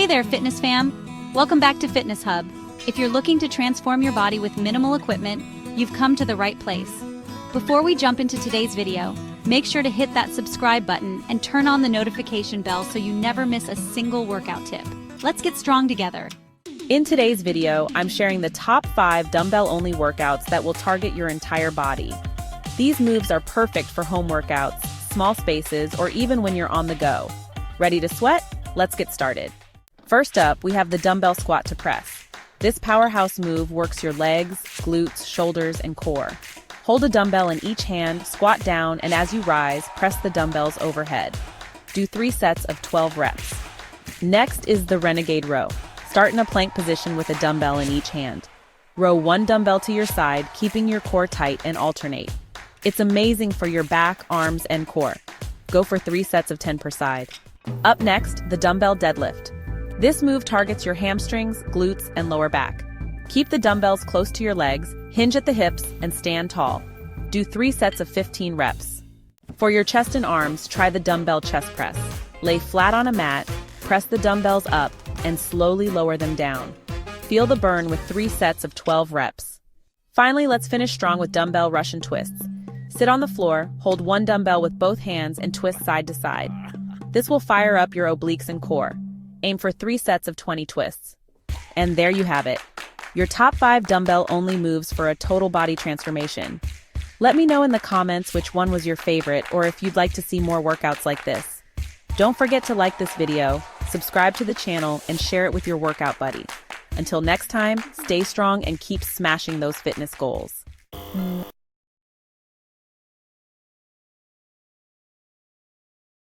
Hey there, fitness fam! Welcome back to Fitness Hub. If you're looking to transform your body with minimal equipment, you've come to the right place. Before we jump into today's video, make sure to hit that subscribe button and turn on the notification bell so you never miss a single workout tip. Let's get strong together. In today's video, I'm sharing the top 5 dumbbell-only workouts that will target your entire body. These moves are perfect for home workouts, small spaces, or even when you're on the go. Ready to sweat? Let's get started. First up, we have the dumbbell squat to press. This powerhouse move works your legs, glutes, shoulders, and core. Hold a dumbbell in each hand, squat down, and as you rise, press the dumbbells overhead. Do 3 sets of 12 reps. Next is the Renegade Row. Start in a plank position with a dumbbell in each hand. Row 1 dumbbell to your side, keeping your core tight, and alternate. It's amazing for your back, arms, and core. Go for 3 sets of 10 per side. Up next, the Dumbbell Deadlift. This move targets your hamstrings, glutes, and lower back. Keep the dumbbells close to your legs, hinge at the hips, and stand tall. Do 3 sets of 15 reps. For your chest and arms, try the Dumbbell Chest Press. Lay flat on a mat, press the dumbbells up, and slowly lower them down. Feel the burn with 3 sets of 12 reps. Finally, let's finish strong with Dumbbell Russian Twists. Sit on the floor, hold 1 dumbbell with both hands, and twist side to side. This will fire up your obliques and core. Aim for 3 sets of 20 twists. And there you have it. Your top 5 dumbbell-only moves for a total body transformation. Let me know in the comments which one was your favorite or if you'd like to see more workouts like this. Don't forget to like this video, subscribe to the channel, and share it with your workout buddy. Until next time, stay strong and keep smashing those fitness goals.